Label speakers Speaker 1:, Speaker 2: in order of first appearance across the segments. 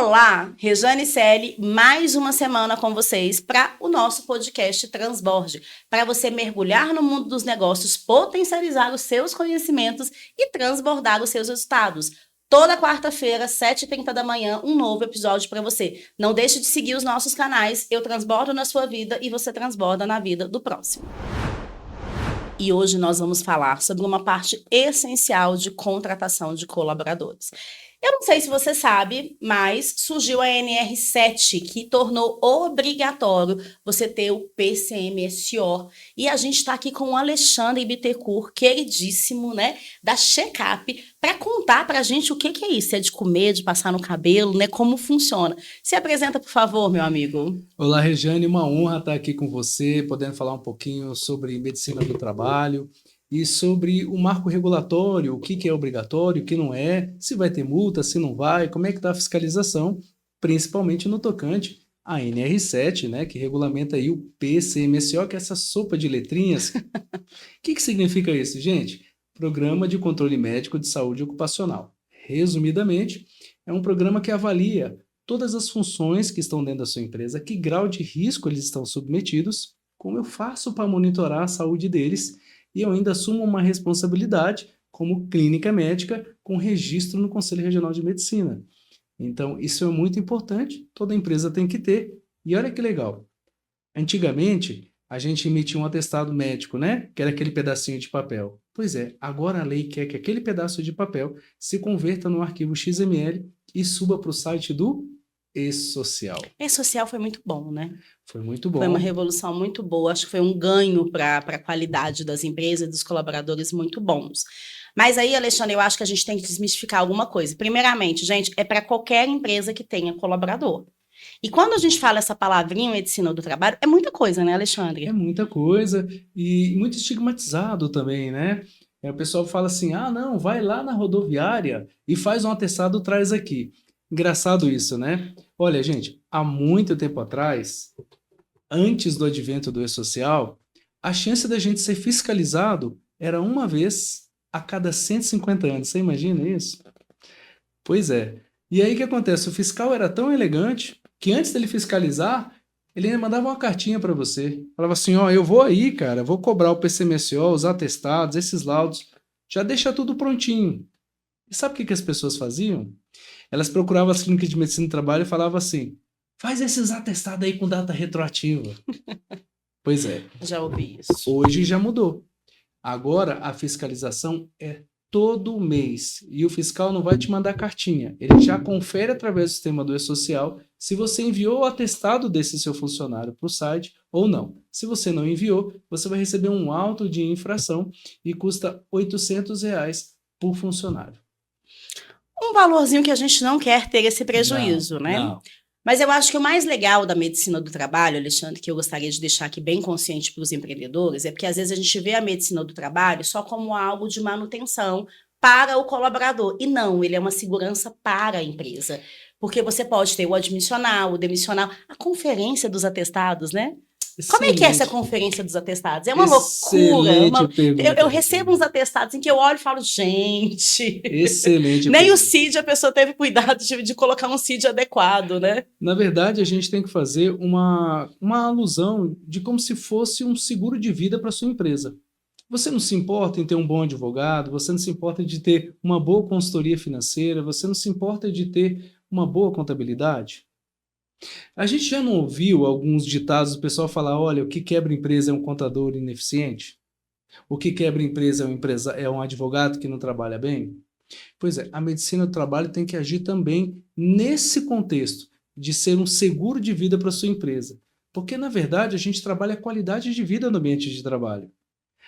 Speaker 1: Olá, Rejane Selle, mais uma semana com vocês para o nosso podcast Transborde, para você mergulhar no mundo dos negócios, potencializar os seus conhecimentos e transbordar os seus resultados. Toda quarta-feira, 7h30 da manhã, um novo episódio para você. Não deixe de seguir os nossos canais, eu transbordo na sua vida e você transborda na vida do próximo. E hoje nós vamos falar sobre uma parte essencial de contratação de colaboradores. Eu não sei se você sabe, mas surgiu a NR7, que tornou obrigatório você ter o PCMSO. E a gente está aqui com o Alexandre Bittencourt, queridíssimo, né, da Checkup, para contar para a gente o que é isso. É de comer, de passar no cabelo, né, como funciona. Se apresenta, por favor, meu amigo.
Speaker 2: Olá, Rejane, uma honra estar aqui com você, podendo falar um pouquinho sobre medicina do trabalho e sobre o marco regulatório, o que é obrigatório, o que não é, se vai ter multa, se não vai, como é que está a fiscalização, principalmente no tocante à NR7, né, que regulamenta aí o PCMSO, que é essa sopa de letrinhas. O que significa isso, gente? Programa de Controle Médico de Saúde Ocupacional. Resumidamente, é um programa que avalia todas as funções que estão dentro da sua empresa, que grau de risco eles estão submetidos, como eu faço para monitorar a saúde deles, e eu ainda assumo uma responsabilidade como clínica médica com registro no Conselho Regional de Medicina. Então, isso é muito importante, toda empresa tem que ter. E olha que legal, antigamente a gente emitia um atestado médico, né? Que era aquele pedacinho de papel. Pois é, agora a lei quer que aquele pedaço de papel se converta no arquivo XML e suba para o site do E-Social.
Speaker 1: E-Social foi muito bom, né?
Speaker 2: Foi muito bom.
Speaker 1: Foi uma revolução muito boa. Acho que foi um ganho para a qualidade das empresas e dos colaboradores muito bons. Mas aí, Alexandre, eu acho que a gente tem que desmistificar alguma coisa. Primeiramente, gente, é para qualquer empresa que tenha colaborador. E quando a gente fala essa palavrinha, medicina do trabalho, é muita coisa, né, Alexandre?
Speaker 2: É muita coisa e muito estigmatizado também, né? O pessoal fala assim, não, vai lá na rodoviária e faz um atestado, traz aqui. Engraçado isso, né? Olha, gente, há muito tempo atrás, antes do advento do E-Social, a chance da gente ser fiscalizado era uma vez a cada 150 anos. Você imagina isso? Pois é. E aí o que acontece? O fiscal era tão elegante que antes dele fiscalizar, ele ainda mandava uma cartinha para você. Falava assim, eu vou aí, cara, vou cobrar o PCMSO, os atestados, esses laudos, já deixa tudo prontinho. E sabe o que as pessoas faziam? Elas procuravam as clínicas de medicina do trabalho e falavam assim, faz esses atestados aí com data retroativa. Pois é.
Speaker 1: Já ouvi isso.
Speaker 2: Hoje já mudou. Agora a fiscalização é todo mês e o fiscal não vai te mandar cartinha. Ele já confere através do sistema do E-Social se você enviou o atestado desse seu funcionário para o site ou não. Se você não enviou, você vai receber um auto de infração e custa R$800 por funcionário.
Speaker 1: Um valorzinho que a gente não quer ter esse prejuízo, né?
Speaker 2: Não.
Speaker 1: Mas eu acho que o mais legal da medicina do trabalho, Alexandre, que eu gostaria de deixar aqui bem consciente para os empreendedores, é porque às vezes a gente vê a medicina do trabalho só como algo de manutenção para o colaborador. E não, ele é uma segurança para a empresa. Porque você pode ter o admissional, o demissional, a conferência dos atestados, né? Como é que é essa conferência dos atestados? É uma loucura. Eu recebo uns atestados em que eu olho e falo, gente...
Speaker 2: Excelente.
Speaker 1: Nem o CID a pessoa teve cuidado de colocar um CID adequado, né?
Speaker 2: Na verdade, a gente tem que fazer uma alusão de como se fosse um seguro de vida para sua empresa. Você não se importa em ter um bom advogado, você não se importa de ter uma boa consultoria financeira, você não se importa de ter uma boa contabilidade? A gente já não ouviu alguns ditados do pessoal falar, olha, o que quebra empresa é um contador ineficiente? O que quebra empresa é um advogado que não trabalha bem? Pois é, a medicina do trabalho tem que agir também nesse contexto de ser um seguro de vida para a sua empresa. Porque, na verdade, a gente trabalha a qualidade de vida no ambiente de trabalho.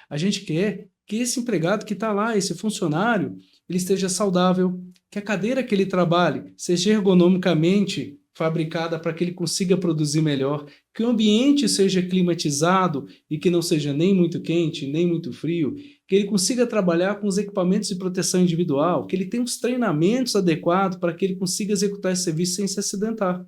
Speaker 2: A gente quer que esse empregado que está lá, esse funcionário, ele esteja saudável, que a cadeira que ele trabalhe seja ergonomicamente fabricada para que ele consiga produzir melhor, que o ambiente seja climatizado e que não seja nem muito quente, nem muito frio, que ele consiga trabalhar com os equipamentos de proteção individual, que ele tenha os treinamentos adequados para que ele consiga executar esse serviço sem se acidentar.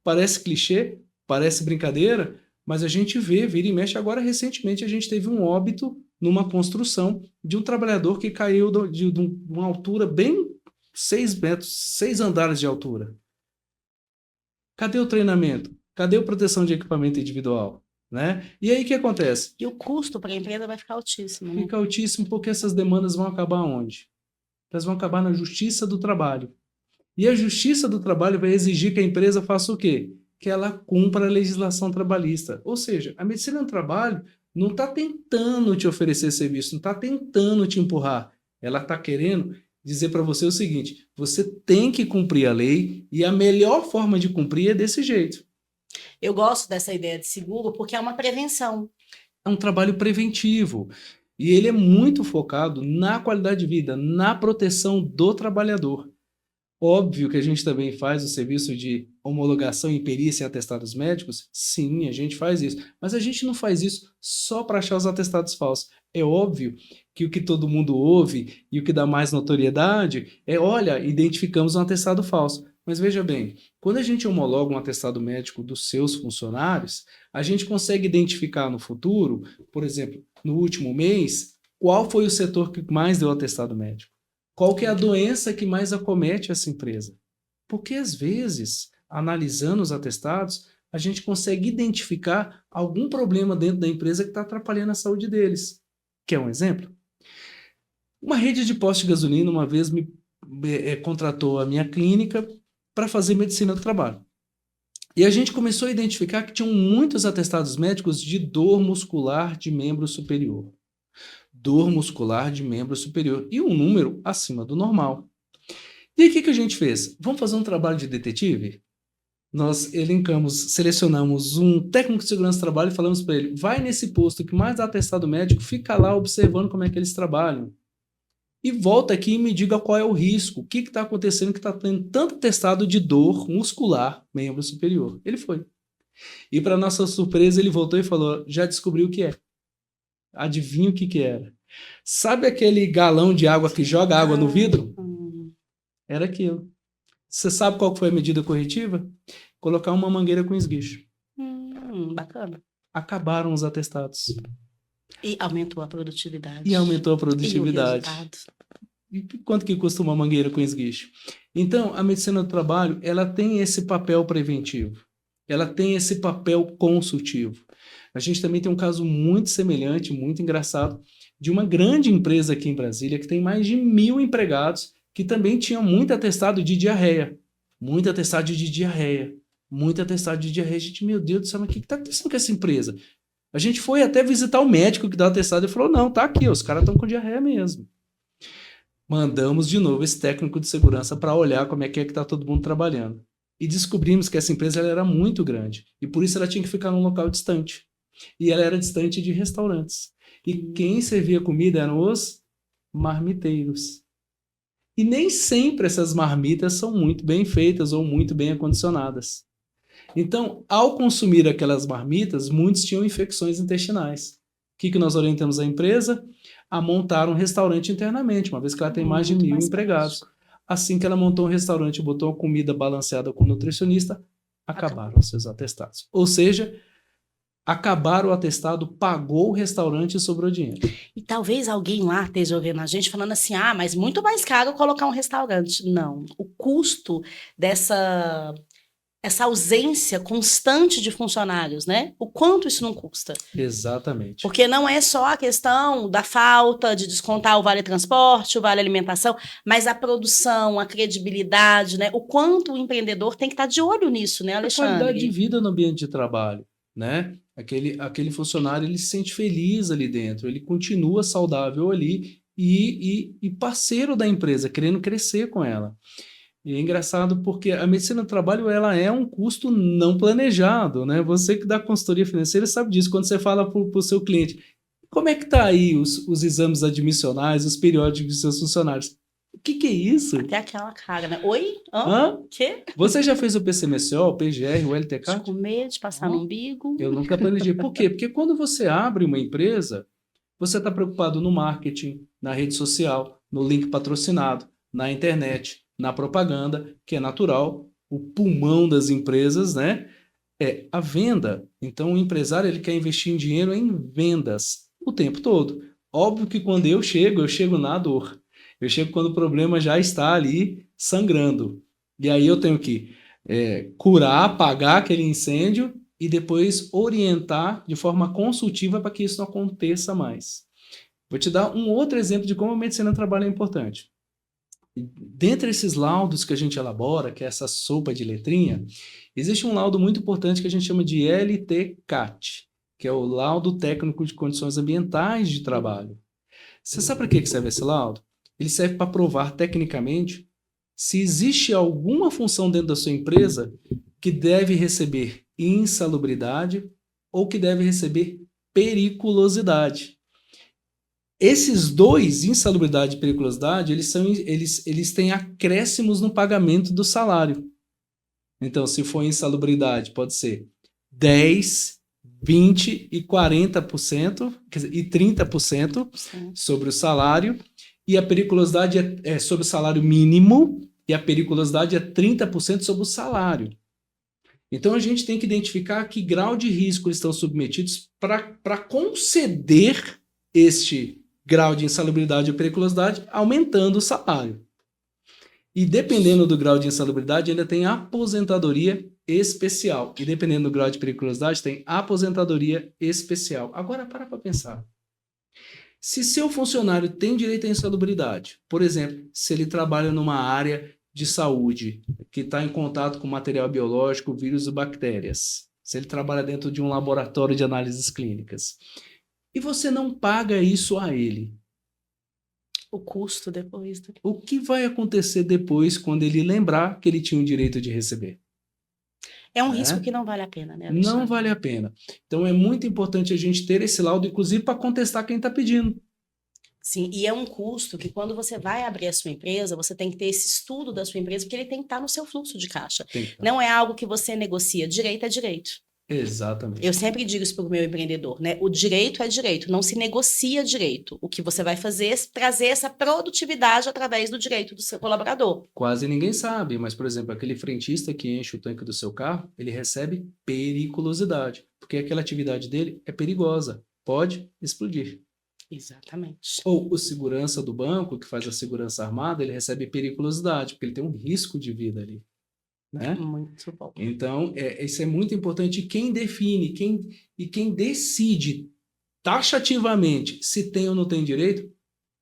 Speaker 2: Parece clichê, parece brincadeira, mas a gente vira e mexe. Agora, recentemente, a gente teve um óbito numa construção de um trabalhador que caiu de uma altura bem 6 metros, 6 andares de altura. Cadê o treinamento? Cadê a proteção de equipamento individual? Né? E aí o que acontece?
Speaker 1: E o custo para a empresa vai ficar altíssimo, né?
Speaker 2: Fica altíssimo porque essas demandas vão acabar onde? Elas vão acabar na Justiça do Trabalho. E a Justiça do Trabalho vai exigir que a empresa faça o quê? Que ela cumpra a legislação trabalhista. Ou seja, a medicina do trabalho não está tentando te oferecer serviço, não está tentando te empurrar. Ela está querendo dizer para você o seguinte: você tem que cumprir a lei e a melhor forma de cumprir é desse jeito.
Speaker 1: Eu gosto dessa ideia de seguro porque é uma prevenção.
Speaker 2: É um trabalho preventivo. E ele é muito focado na qualidade de vida, na proteção do trabalhador. Óbvio que a gente também faz o serviço de homologação e perícia em atestados médicos. Sim, a gente faz isso. Mas a gente não faz isso só para achar os atestados falsos. É óbvio que o que todo mundo ouve e o que dá mais notoriedade é, olha, identificamos um atestado falso. Mas veja bem, quando a gente homologa um atestado médico dos seus funcionários, a gente consegue identificar no futuro, por exemplo, no último mês, qual foi o setor que mais deu atestado médico. Qual que é a doença que mais acomete essa empresa? Porque, às vezes, analisando os atestados, a gente consegue identificar algum problema dentro da empresa que está atrapalhando a saúde deles. Quer um exemplo? Uma rede de postos de gasolina uma vez me contratou a minha clínica para fazer medicina do trabalho. E a gente começou a identificar que tinham muitos atestados médicos de dor muscular de membro superior. Dor muscular de membro superior e um número acima do normal. E aí o que a gente fez? Vamos fazer um trabalho de detetive? Nós elencamos, selecionamos um técnico de segurança do trabalho e falamos para ele, vai nesse posto que mais dá atestado médico, fica lá observando como é que eles trabalham. E volta aqui e me diga qual é o risco, o que está acontecendo que está tendo tanto atestado de dor muscular membro superior. Ele foi. E para nossa surpresa ele voltou e falou, já descobriu o que é. Adivinha o que era? Sabe aquele galão de água que joga água no vidro? Era aquilo. Você sabe qual foi a medida corretiva? Colocar uma mangueira com esguicho.
Speaker 1: Bacana.
Speaker 2: Acabaram os atestados.
Speaker 1: E aumentou a produtividade.
Speaker 2: E aumentou a produtividade.
Speaker 1: E o resultado.
Speaker 2: E quanto que custa uma mangueira com esguicho? Então, a medicina do trabalho, ela tem esse papel preventivo. Ela tem esse papel consultivo. A gente também tem um caso muito semelhante, muito engraçado, de uma grande empresa aqui em Brasília que tem mais de 1.000 empregados que também tinha muito atestado de diarreia. Muito atestado de diarreia. Muito atestado de diarreia. Gente, meu Deus do céu, mas o que está acontecendo com essa empresa? A gente foi até visitar o médico que dá o atestado e falou, não, tá aqui, os caras estão com diarreia mesmo. Mandamos de novo esse técnico de segurança para olhar como é que está todo mundo trabalhando. E descobrimos que essa empresa ela era muito grande. E por isso ela tinha que ficar num local distante. E ela era distante de restaurantes. E quem servia comida eram os marmiteiros. E nem sempre essas marmitas são muito bem feitas ou muito bem acondicionadas. Então, ao consumir aquelas marmitas, muitos tinham infecções intestinais. O que nós orientamos a empresa? A montar um restaurante internamente, uma vez que ela tem mais de 1.000 empregados. Assim que ela montou um restaurante e botou uma comida balanceada com nutricionista, acabaram seus atestados. Ou seja, acabaram o atestado, pagou o restaurante e sobrou dinheiro.
Speaker 1: E talvez alguém lá esteja ouvindo a gente falando assim, mas muito mais caro colocar um restaurante. Não, o custo essa ausência constante de funcionários, né? O quanto isso não custa?
Speaker 2: Exatamente.
Speaker 1: Porque não é só a questão da falta de descontar o vale transporte, o vale alimentação, mas a produção, a credibilidade, né? O quanto o empreendedor tem que estar de olho nisso, né, Alexandre?
Speaker 2: A qualidade de vida no ambiente de trabalho, né? Aquele funcionário, ele se sente feliz ali dentro, ele continua saudável ali e parceiro da empresa, querendo crescer com ela. E é engraçado porque a medicina do trabalho ela é um custo não planejado, né? Você que dá consultoria financeira sabe disso. Quando você fala para o seu cliente, como é que está aí os exames admissionais, os periódicos dos seus funcionários? O que é isso?
Speaker 1: Até aquela cara, né? Oi?
Speaker 2: Hã?
Speaker 1: Quê?
Speaker 2: Você já fez o PCMSO, o PGR, o LTK?
Speaker 1: De comer, de passar no umbigo.
Speaker 2: Eu nunca planejei. Por quê? Porque quando você abre uma empresa, você está preocupado no marketing, na rede social, no link patrocinado, na internet, na propaganda, que é natural, o pulmão das empresas, né? É a venda. Então, o empresário ele quer investir em dinheiro em vendas o tempo todo. Óbvio que quando eu chego na dor. Eu chego quando o problema já está ali sangrando. E aí eu tenho que curar, apagar aquele incêndio e depois orientar de forma consultiva para que isso não aconteça mais. Vou te dar um outro exemplo de como a medicina do trabalho é importante. Dentre esses laudos que a gente elabora, que é essa sopa de letrinha, existe um laudo muito importante que a gente chama de LTCAT, que é o Laudo Técnico de Condições Ambientais de Trabalho. Você sabe para que serve esse laudo? Ele serve para provar tecnicamente se existe alguma função dentro da sua empresa que deve receber insalubridade ou que deve receber periculosidade. Esses dois, insalubridade e periculosidade, eles têm acréscimos no pagamento do salário. Então, se for insalubridade, pode ser 10%, 20% e 40%, quer dizer, e 30% sobre o salário, e a periculosidade é sobre o salário mínimo, e a periculosidade é 30% sobre o salário. Então, a gente tem que identificar que grau de risco eles estão submetidos para conceder este grau de insalubridade ou periculosidade, aumentando o salário. E dependendo do grau de insalubridade, ainda tem aposentadoria especial. E dependendo do grau de periculosidade, tem aposentadoria especial. Agora, para pensar. Se seu funcionário tem direito à insalubridade, por exemplo, se ele trabalha numa área de saúde, que está em contato com material biológico, vírus e bactérias, se ele trabalha dentro de um laboratório de análises clínicas, e você não paga isso a ele,
Speaker 1: o custo depois.
Speaker 2: o que vai acontecer depois quando ele lembrar que ele tinha o direito de receber?
Speaker 1: É um risco que não vale a pena, né,
Speaker 2: Alexandre? Não vale a pena. Então é muito importante a gente ter esse laudo, inclusive para contestar quem está pedindo.
Speaker 1: Sim, e é um custo que quando você vai abrir a sua empresa, você tem que ter esse estudo da sua empresa, porque ele tem que estar no seu fluxo de caixa. Não é algo que você negocia. Direito é direito.
Speaker 2: Exatamente.
Speaker 1: Eu sempre digo isso para o meu empreendedor, né? O direito é direito, não se negocia direito. O que você vai fazer é trazer essa produtividade através do direito do seu colaborador.
Speaker 2: Quase ninguém sabe, mas, por exemplo, aquele frentista que enche o tanque do seu carro, ele recebe periculosidade, porque aquela atividade dele é perigosa, pode explodir.
Speaker 1: Exatamente.
Speaker 2: Ou o segurança do banco, que faz a segurança armada, ele recebe periculosidade, porque ele tem um risco de vida ali. Né?
Speaker 1: Muito bom.
Speaker 2: Então, isso é muito importante. Quem define quem decide taxativamente se tem ou não tem direito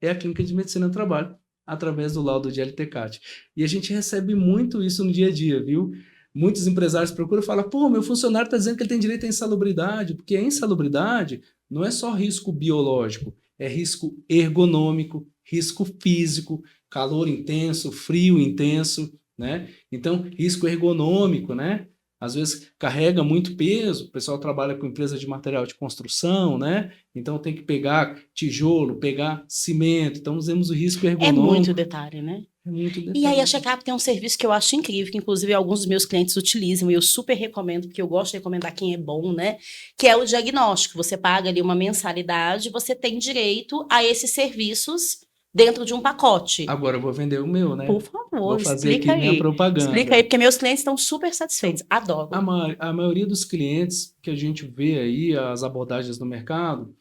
Speaker 2: é a Clínica de Medicina do Trabalho, através do laudo de LTCAT. E a gente recebe muito isso no dia a dia, viu? Muitos empresários procuram e falam, pô, meu funcionário está dizendo que ele tem direito à insalubridade, porque a insalubridade não é só risco biológico, é risco ergonômico, risco físico, calor intenso, frio intenso, né? Então, risco ergonômico, né? Às vezes carrega muito peso, o pessoal trabalha com empresa de material de construção, né? Então tem que pegar tijolo, pegar cimento, então nós temos o risco ergonômico.
Speaker 1: É muito detalhe, né?
Speaker 2: É muito detalhe.
Speaker 1: E aí a Checkup tem um serviço que eu acho incrível, que inclusive alguns dos meus clientes utilizam, e eu super recomendo, porque eu gosto de recomendar quem é bom, né? Que é o diagnóstico. Você paga ali uma mensalidade, você tem direito a esses serviços dentro de um pacote.
Speaker 2: Agora eu vou vender o meu, né?
Speaker 1: Por favor,
Speaker 2: vou fazer aqui minha propaganda.
Speaker 1: Explica aí, porque meus clientes estão super satisfeitos. Adoro.
Speaker 2: A maioria dos clientes que a gente vê aí, as abordagens no mercado,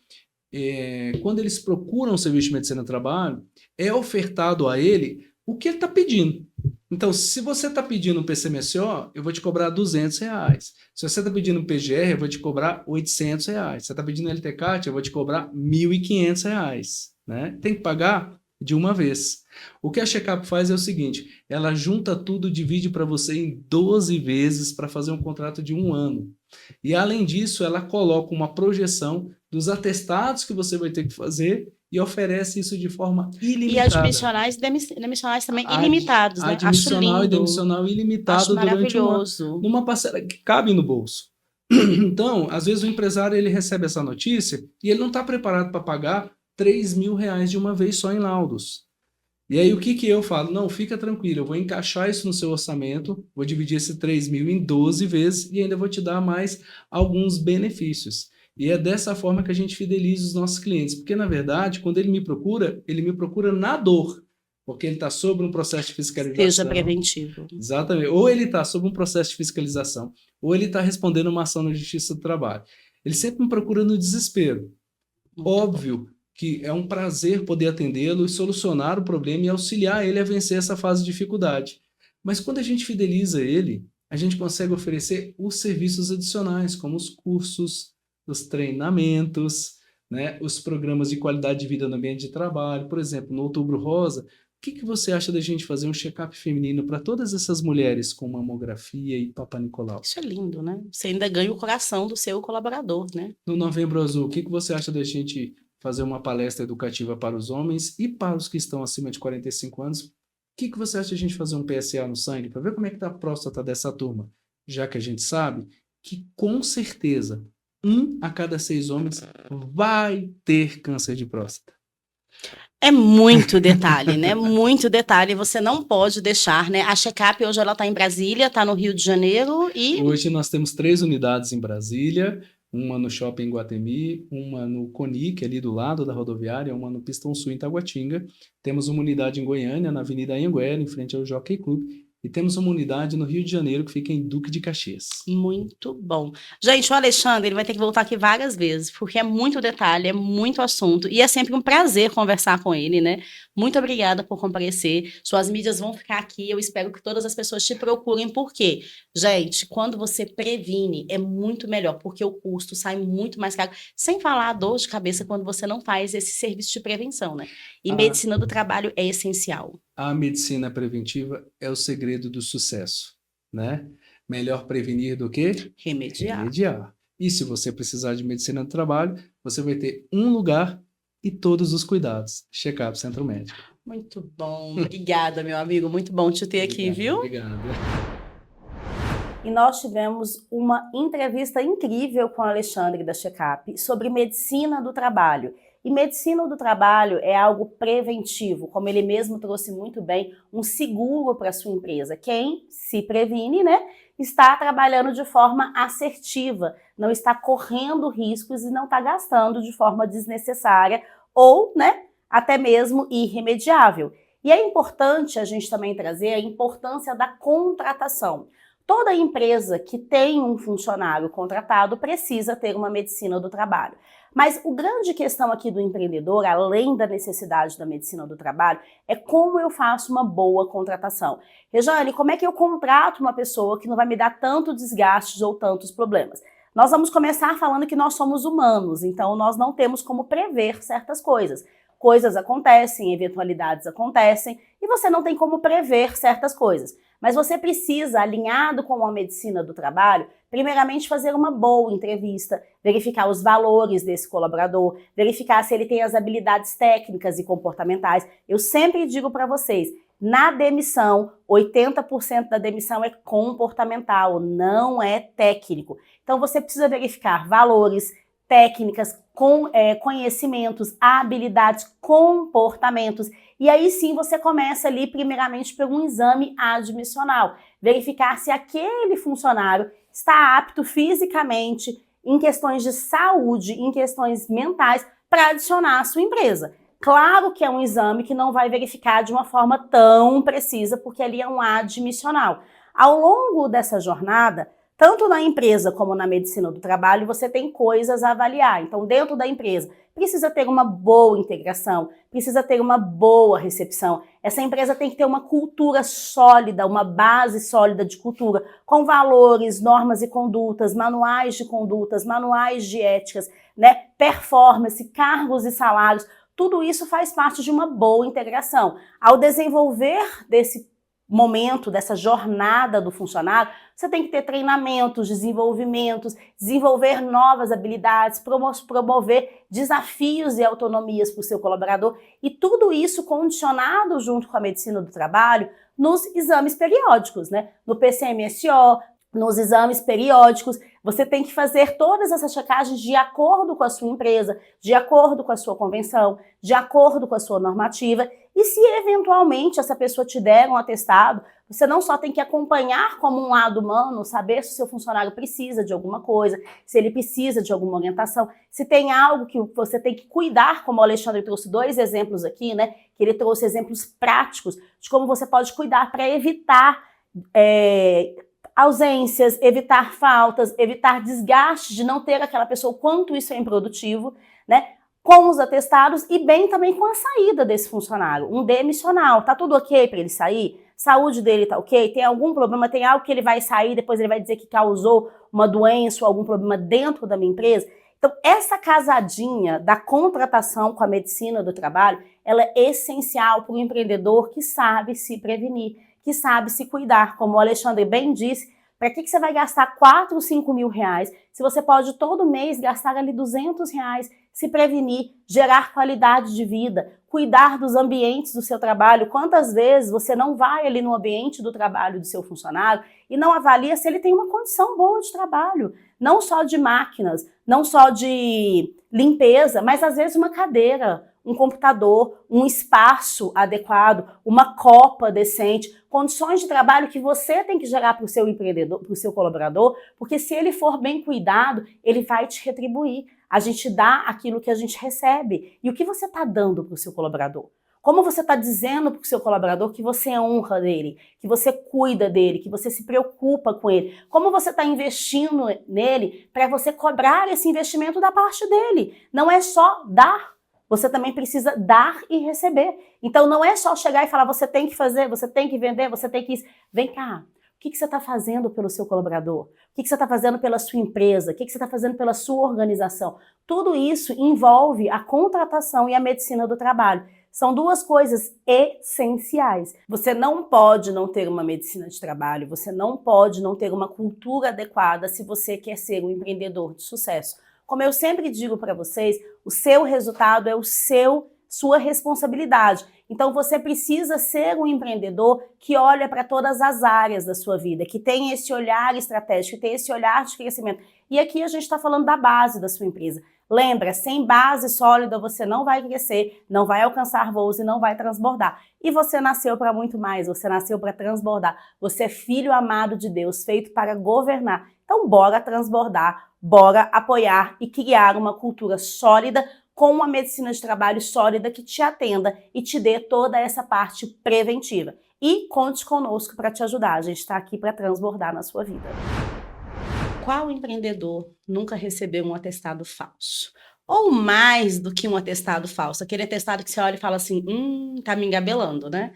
Speaker 2: quando eles procuram um serviço de medicina do trabalho, é ofertado a ele o que ele está pedindo. Então, se você está pedindo um PCMSO, eu vou te cobrar R$200. Se você está pedindo um PGR, eu vou te cobrar R$800. Se você está pedindo LTCAT, eu vou te cobrar R$1.500. Né? Tem que pagar de uma vez. O que a Checkup faz é o seguinte, ela junta tudo, divide para você em 12 vezes para fazer um contrato de 1 ano. E além disso, ela coloca uma projeção dos atestados que você vai ter que fazer e oferece isso de forma ilimitada.
Speaker 1: E admissionais e demissionais também ilimitados, né?
Speaker 2: Admissional e demissional ilimitado durante numa parcela que cabe no bolso. Então, às vezes o empresário ele recebe essa notícia e ele não está preparado para pagar R$3.000 de uma vez só em laudos. E aí o que eu falo? Não, fica tranquilo, eu vou encaixar isso no seu orçamento, vou dividir esse 3.000 em 12 vezes e ainda vou te dar mais alguns benefícios. E é dessa forma que a gente fideliza os nossos clientes, porque na verdade, quando ele me procura na dor, porque ele está sob um processo de fiscalização.
Speaker 1: Seja preventivo.
Speaker 2: Exatamente. Ou ele está sob um processo de fiscalização, ou ele está respondendo uma ação na Justiça do Trabalho. Ele sempre me procura no desespero. Muito óbvio bom. Que é um prazer poder atendê-lo e solucionar o problema e auxiliar ele a vencer essa fase de dificuldade. Mas quando a gente fideliza ele, a gente consegue oferecer os serviços adicionais, como os cursos, os treinamentos, né, os programas de qualidade de vida no ambiente de trabalho. Por exemplo, no Outubro Rosa, o que você acha da gente fazer um check-up feminino para todas essas mulheres com mamografia e Papa Nicolau?
Speaker 1: Isso é lindo, né? Você ainda ganha o coração do seu colaborador, né?
Speaker 2: No Novembro Azul, o que você acha da gente fazer uma palestra educativa para os homens e para os que estão acima de 45 anos? O que você acha da gente fazer um PSA no sangue para ver como é que está a próstata dessa turma? Já que a gente sabe que, com certeza, 1 a cada 6 homens vai ter câncer de próstata.
Speaker 1: É muito detalhe, né? Muito detalhe. Você não pode deixar, né? A check-up hoje ela está em Brasília, está no Rio de Janeiro e...
Speaker 2: Hoje nós temos 3 unidades em Brasília, uma no Shopping Guatemi, uma no Conic, ali do lado da rodoviária, uma no Pistão Sul, em Taguatinga. Temos uma unidade em Goiânia, na Avenida Anhanguera, em frente ao Jockey Club. E temos uma unidade no Rio de Janeiro, que fica em Duque de Caxias.
Speaker 1: Muito bom. Gente, o Alexandre ele vai ter que voltar aqui várias vezes, porque é muito detalhe, é muito assunto, e é sempre um prazer conversar com ele, né? Muito obrigada por comparecer. Suas mídias vão ficar aqui, eu espero que todas as pessoas te procurem, porque, gente, quando você previne, é muito melhor, porque o custo sai muito mais caro, sem falar a dor de cabeça quando você não faz esse serviço de prevenção, né? E medicina do trabalho é essencial.
Speaker 2: A medicina preventiva é o segredo do sucesso, né? Melhor prevenir do que remediar. E se você precisar de medicina do trabalho, você vai ter um lugar e todos os cuidados. Check-up Centro Médico.
Speaker 1: Muito bom. Obrigada, meu amigo. Muito bom te ter aqui, viu?
Speaker 2: Obrigado.
Speaker 1: E nós tivemos uma entrevista incrível com o Alexandre da Check-up sobre medicina do trabalho. E medicina do trabalho é algo preventivo, como ele mesmo trouxe muito bem, um seguro para a sua empresa. Quem se previne, né, está trabalhando de forma assertiva, não está correndo riscos e não está gastando de forma desnecessária ou, né, até mesmo irremediável. E é importante a gente também trazer a importância da contratação. Toda empresa que tem um funcionário contratado precisa ter uma medicina do trabalho. Mas o grande questão aqui do empreendedor, além da necessidade da medicina do trabalho, é como eu faço uma boa contratação. Rejane, como é que eu contrato uma pessoa que não vai me dar tanto desgaste ou tantos problemas? Nós vamos começar falando que nós somos humanos, então nós não temos como prever certas coisas. Coisas acontecem, eventualidades acontecem, e você não tem como prever certas coisas. Mas você precisa, alinhado com a medicina do trabalho, primeiramente fazer uma boa entrevista, verificar os valores desse colaborador, verificar se ele tem as habilidades técnicas e comportamentais. Eu sempre digo para vocês, na demissão, 80% da demissão é comportamental, não é técnico. Então você precisa verificar valores, técnicas, conhecimentos, habilidades, comportamentos. E aí sim você começa ali primeiramente por um exame admissional. Verificar se aquele funcionário está apto fisicamente, em questões de saúde, em questões mentais, para adicionar a sua empresa. Claro que é um exame que não vai verificar de uma forma tão precisa, porque ali é um admissional. Ao longo dessa jornada, tanto na empresa como na medicina do trabalho, você tem coisas a avaliar. Então, dentro da empresa, precisa ter uma boa integração, precisa ter uma boa recepção. Essa empresa tem que ter uma cultura sólida, uma base sólida de cultura, com valores, normas e condutas, manuais de condutas, manuais de éticas, né? Performance, cargos e salários. Tudo isso faz parte de uma boa integração. Ao desenvolver desse momento, dessa jornada do funcionário, você tem que ter treinamentos, desenvolvimentos, desenvolver novas habilidades, promover desafios e autonomias para o seu colaborador, e tudo isso condicionado junto com a medicina do trabalho nos exames periódicos, né? No PCMSO, nos exames periódicos, você tem que fazer todas essas checagens de acordo com a sua empresa, de acordo com a sua convenção, de acordo com a sua normativa. E se eventualmente essa pessoa te der um atestado, você não só tem que acompanhar como um lado humano, saber se o seu funcionário precisa de alguma coisa, se ele precisa de alguma orientação, se tem algo que você tem que cuidar, como o Alexandre trouxe 2 exemplos aqui, né? Que ele trouxe exemplos práticos de como você pode cuidar para evitar ausências, evitar faltas, evitar desgaste de não ter aquela pessoa, o quanto isso é improdutivo, né? Com os atestados e bem também com a saída desse funcionário, um demissional. Tá tudo ok para ele sair? saúde dele tá ok? Tem algum problema? Tem algo que ele vai sair, depois ele vai dizer que causou uma doença ou algum problema dentro da minha empresa? Então, essa casadinha da contratação com a medicina do trabalho, ela é essencial para o empreendedor que sabe se prevenir, que sabe se cuidar. Como o Alexandre bem disse, para que você vai gastar 4, 5 mil reais se você pode todo mês gastar ali 200 reais, se prevenir, gerar qualidade de vida, cuidar dos ambientes do seu trabalho? Quantas vezes você não vai ali no ambiente do trabalho do seu funcionário e não avalia se ele tem uma condição boa de trabalho? Não só de máquinas, não só de limpeza, mas às vezes uma cadeira, um computador, um espaço adequado, uma copa decente, condições de trabalho que você tem que gerar para o seu empreendedor, para o seu colaborador, porque se ele for bem cuidado, ele vai te retribuir. A gente dá aquilo que a gente recebe. E o que você está dando para o seu colaborador? Como você está dizendo para o seu colaborador que você honra dele, que você cuida dele, que você se preocupa com ele? Como você está investindo nele para você cobrar esse investimento da parte dele? Não é só dar, você também precisa dar e receber. Então não é só chegar e falar, você tem que fazer, você tem que vender, você tem que isso. Vem cá, o que você está fazendo pelo seu colaborador? O que você está fazendo pela sua empresa? O que você está fazendo pela sua organização? Tudo isso envolve a contratação e a medicina do trabalho. São duas coisas essenciais. Você não pode não ter uma medicina de trabalho, você não pode não ter uma cultura adequada se você quer ser um empreendedor de sucesso. Como eu sempre digo para vocês, o seu resultado é sua responsabilidade. Então você precisa ser um empreendedor que olha para todas as áreas da sua vida, que tem esse olhar estratégico, que tem esse olhar de crescimento. E aqui a gente está falando da base da sua empresa. Lembra, sem base sólida você não vai crescer, não vai alcançar voos e não vai transbordar. E você nasceu para muito mais, você nasceu para transbordar. Você é filho amado de Deus, feito para governar. Então bora transbordar, bora apoiar e criar uma cultura sólida com uma medicina de trabalho sólida que te atenda e te dê toda essa parte preventiva. E conte conosco para te ajudar, a gente está aqui para transbordar na sua vida. Qual empreendedor nunca recebeu um atestado falso? Ou mais do que um atestado falso, aquele atestado que você olha e fala assim, tá me engabelando, né?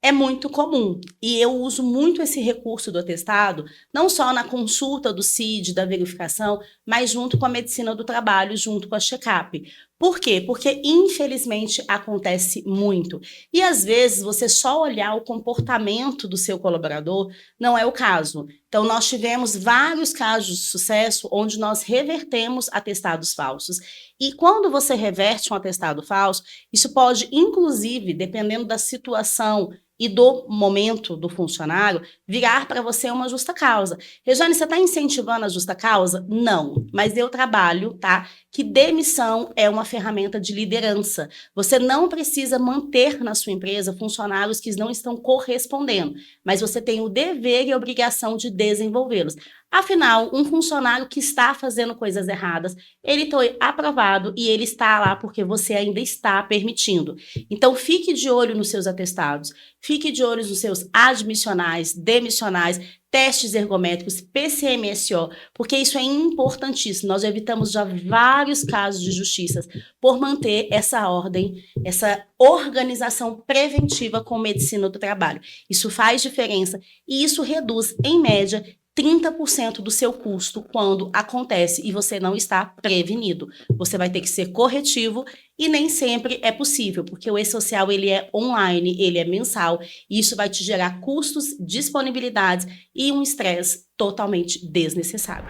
Speaker 1: É muito comum e eu uso muito esse recurso do atestado, não só na consulta do CID, da verificação, mas junto com a medicina do trabalho, junto com a check-up. Por quê? Porque infelizmente acontece muito. E às vezes você só olhar o comportamento do seu colaborador não é o caso. Então nós tivemos vários casos de sucesso onde nós revertemos atestados falsos. E quando você reverte um atestado falso, isso pode inclusive, dependendo da situação e do momento do funcionário, virar para você uma justa causa. Rejane, você está incentivando a justa causa? Não, mas eu trabalho, tá? Que demissão é uma ferramenta de liderança. Você não precisa manter na sua empresa funcionários que não estão correspondendo, mas você tem o dever e a obrigação de desenvolvê-los. Afinal, um funcionário que está fazendo coisas erradas, ele foi aprovado e ele está lá porque você ainda está permitindo. Então, fique de olho nos seus atestados, fique de olho nos seus admissionais, demissionais, testes ergométricos, PCMSO, porque isso é importantíssimo. Nós evitamos já vários casos de justiças por manter essa ordem, essa organização preventiva com medicina do trabalho. Isso faz diferença e isso reduz, em média, 30% do seu custo quando acontece e você não está prevenido. Você vai ter que ser corretivo e nem sempre é possível, porque o e-social ele é online, ele é mensal e isso vai te gerar custos, disponibilidades e um estresse totalmente desnecessário.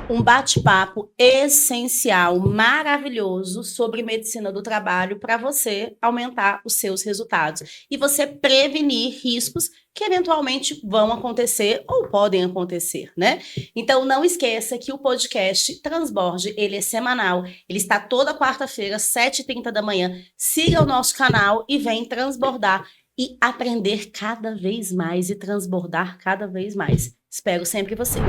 Speaker 1: Um bate-papo essencial, maravilhoso sobre medicina do trabalho para você aumentar os seus resultados e você prevenir riscos que eventualmente vão acontecer ou podem acontecer, né? Então não esqueça que o podcast Transborde, ele é semanal, ele está toda quarta-feira, 7h30 da manhã. Siga o nosso canal e vem transbordar e aprender cada vez mais e transbordar cada vez mais. Espero sempre você.